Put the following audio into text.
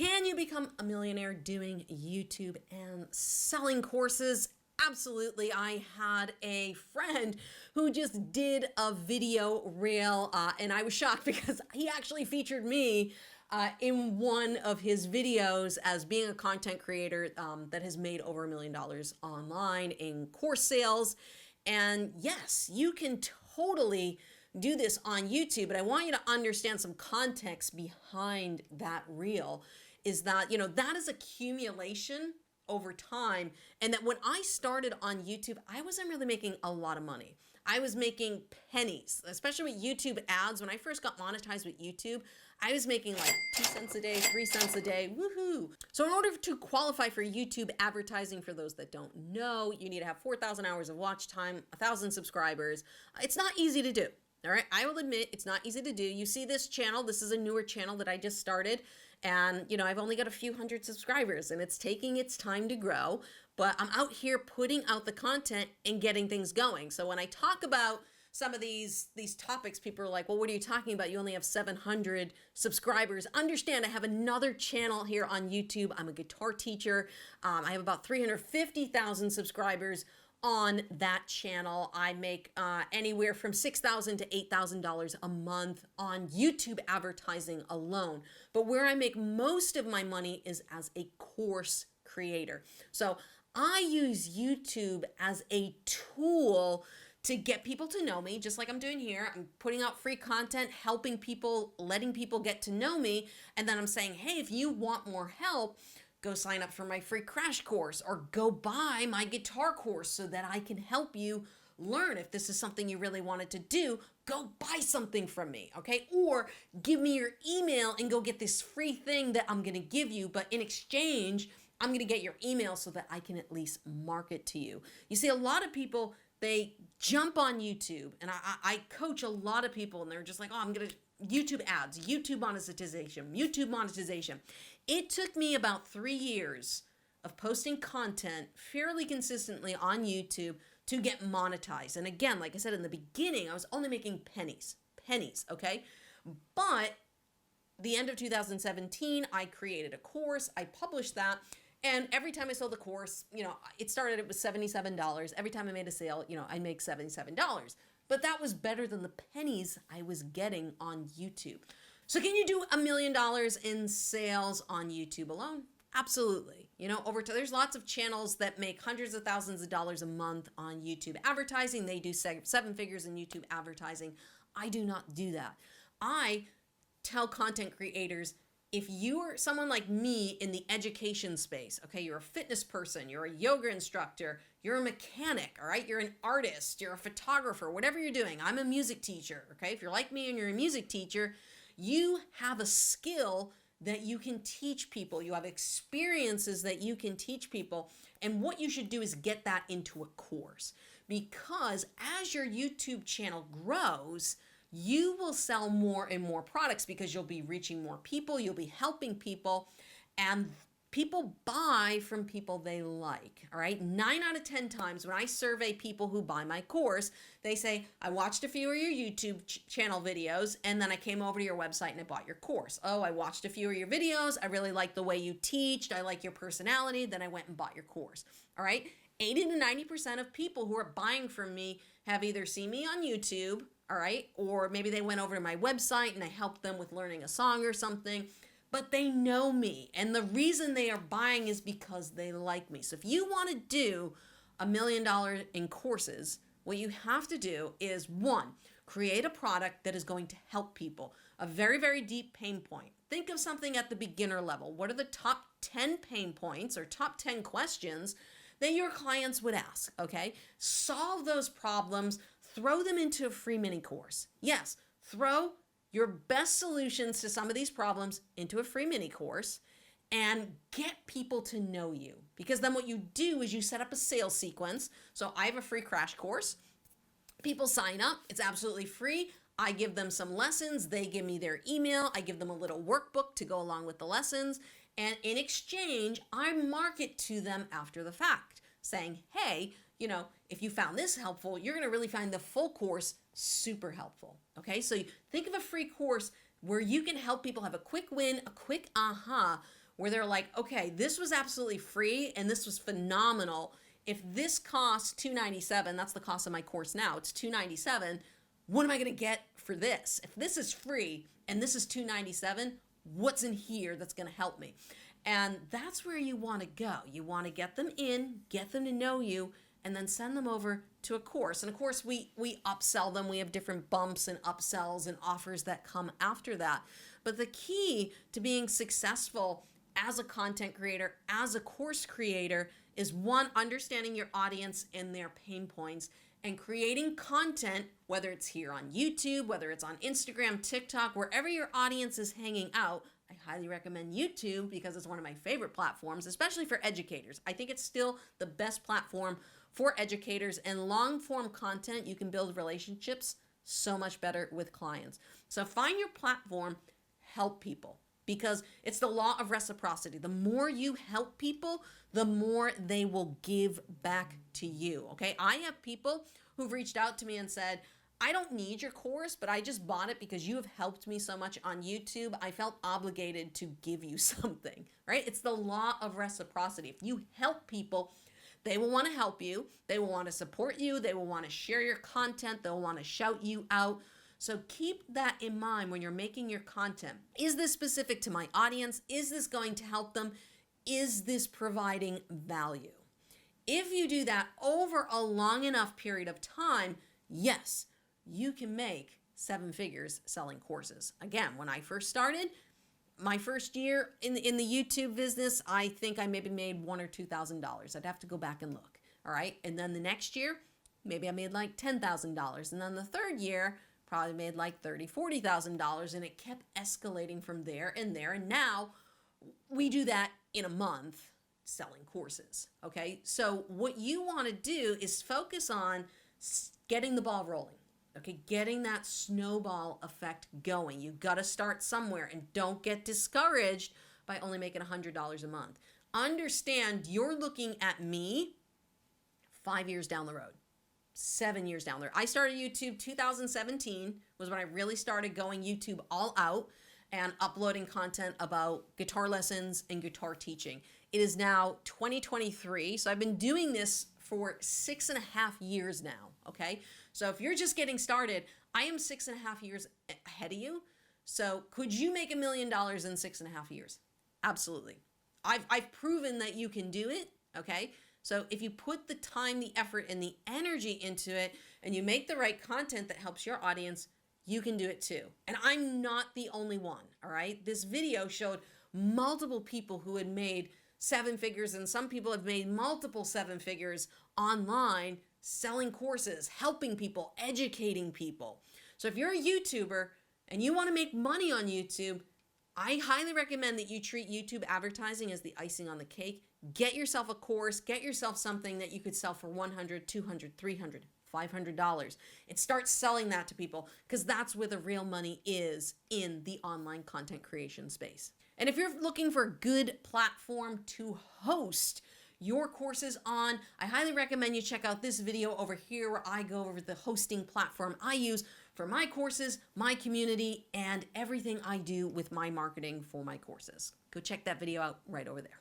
Can you become a millionaire doing YouTube and selling courses? Absolutely. I had a friend who just did a video reel, and I was shocked because he actually featured me in one of his videos as being a content creator that has made over $1 million online in course sales. And yes, you can totally do this on YouTube, but I want you to understand some context behind that reel is that, that is accumulation over time. And that when I started on YouTube, I wasn't really making a lot of money. I was making pennies, especially with YouTube ads. When I first got monetized with YouTube, I was making like 2 cents a day, 3 cents a day, woohoo. So in order to qualify for YouTube advertising, for those that don't know, you need to have 4,000 hours of watch time, 1,000 subscribers. It's not easy to do. All right, I will admit it's not easy to do. You see this channel, this is a newer channel that I just started, and I've only got a few hundred subscribers and it's taking its time to grow, but I'm out here putting out the content and getting things going. So when I talk about some of these topics, people are like, well, what are you talking about? You only have 700 subscribers. Understand, I have another channel here on YouTube. I'm a guitar teacher. I have about 350,000 subscribers on that channel. I make anywhere from $6,000 to $8,000 a month on YouTube advertising alone. But where I make most of my money is as a course creator. So I use YouTube as a tool to get people to know me, just like I'm doing here. I'm putting out free content, helping people, letting people get to know me. And then I'm saying, hey, if you want more help, go sign up for my free crash course or go buy my guitar course so that I can help you learn. If this is something you really wanted to do, go buy something from me, okay? Or give me your email and go get this free thing that I'm gonna give you, but in exchange, I'm gonna get your email so that I can at least market to you. You see, a lot of people, they jump on YouTube, and I coach a lot of people and they're just like, oh, I'm gonna YouTube ads, YouTube monetization, YouTube monetization. It took me about 3 years of posting content fairly consistently on YouTube to get monetized. And again, like I said in the beginning, I was only making pennies, okay? But the end of 2017, I created a course, I published that, and every time I sold the course, it started, it was $77. Every time I made a sale, I make $77. But that was better than the pennies I was getting on YouTube. So can you do $1 million in sales on YouTube alone? Absolutely. There's lots of channels that make hundreds of thousands of dollars a month on YouTube advertising. They do 7 figures in YouTube advertising. I do not do that. I tell content creators, if you're someone like me in the education space, okay, you're a fitness person, you're a yoga instructor, you're a mechanic, all right, you're an artist, you're a photographer, whatever you're doing. I'm a music teacher, okay? If you're like me and you're a music teacher, you have a skill that you can teach people. You have experiences that you can teach people. And what you should do is get that into a course, because as your YouTube channel grows, you will sell more and more products because you'll be reaching more people, you'll be helping people, and people buy from people they like, all right? 9 out of 10 times when I survey people who buy my course, they say, I watched a few of your YouTube channel videos, and then I came over to your website and I bought your course. Oh, I watched a few of your videos, I really like the way you teach, I like your personality, then I went and bought your course, all right? 80 to 90% of people who are buying from me have either seen me on YouTube, all right, or maybe they went over to my website and I helped them with learning a song or something, but they know me. And the reason they are buying is because they like me. So if you want to do $1 million in courses, what you have to do is, 1, create a product that is going to help people. A very, very deep pain point. Think of something at the beginner level. What are the top 10 pain points or top 10 questions that your clients would ask, okay? Solve those problems, throw them into a free mini course. Yes, throw your best solutions to some of these problems into a free mini course and get people to know you. Because then what you do is you set up a sales sequence. So I have a free crash course. People sign up, it's absolutely free. I give them some lessons, they give me their email, I give them a little workbook to go along with the lessons, and in exchange, I market to them after the fact, saying, hey, if you found this helpful, you're gonna really find the full course super helpful, okay? So think of a free course where you can help people have a quick win, a quick aha, where they're like, okay, this was absolutely free and this was phenomenal. If this costs $297, that's the cost of my course now, it's $297, what am I going to get for this? If this is free and this is $297, what's in here that's going to help me? And that's where you want to go. You want to get them in, get them to know you, and then send them over to a course. And of course, we upsell them. We have different bumps and upsells and offers that come after that. But the key to being successful as a content creator, as a course creator, is one, understanding your audience and their pain points and creating content, whether it's here on YouTube, whether it's on Instagram, TikTok, wherever your audience is hanging out. I highly recommend YouTube because it's one of my favorite platforms, especially for educators. I think it's still the best platform for educators, and long form content, you can build relationships so much better with clients. So find your platform, help people, because it's the law of reciprocity. The more you help people, the more they will give back to you. Okay. I have people who've reached out to me and said, I don't need your course, but I just bought it because you have helped me so much on YouTube. I felt obligated to give you something, right? It's the law of reciprocity. If you help people, they will want to help you. They will want to support you. They will want to share your content. They'll want to shout you out. So keep that in mind when you're making your content. Is this specific to my audience? Is this going to help them? Is this providing value? If you do that over a long enough period of time, yes, you can make 7 figures selling courses. Again, when I first started, my first year in the YouTube business, I think I maybe made $1,000 or $2,000. I'd have to go back and look. All right. And then the next year, maybe I made like $10,000. And then the third year, probably made like $30,000, $40,000. And it kept escalating from there and there. And now we do that in a month selling courses. Okay. So what you want to do is focus on getting the ball rolling. Okay, getting that snowball effect going. You got to start somewhere, and don't get discouraged by only making $100 a month. Understand you're looking at me 5 years down the road, 7 years down the road. I started YouTube 2017 was when I really started going YouTube all out and uploading content about guitar lessons and guitar teaching. It is now 2023, so I've been doing this for 6.5 years now, okay? So if you're just getting started, I am 6.5 years ahead of you. So could you make $1 million in 6.5 years? Absolutely. I've proven that you can do it, okay? So if you put the time, the effort, and the energy into it, and you make the right content that helps your audience, you can do it too. And I'm not the only one, all right? This video showed multiple people who had made 7 figures, and some people have made multiple 7 figures online selling courses, helping people, educating people. So if you're a YouTuber and you want to make money on YouTube, I highly recommend that you treat YouTube advertising as the icing on the cake. Get yourself a course, get yourself something that you could sell for $100, $200, $300, $500, and start selling that to people, because that's where the real money is in the online content creation space. And if you're looking for a good platform to host your courses on, I highly recommend you check out this video over here where I go over the hosting platform I use for my courses, my community, and everything I do with my marketing for my courses. Go check that video out right over there.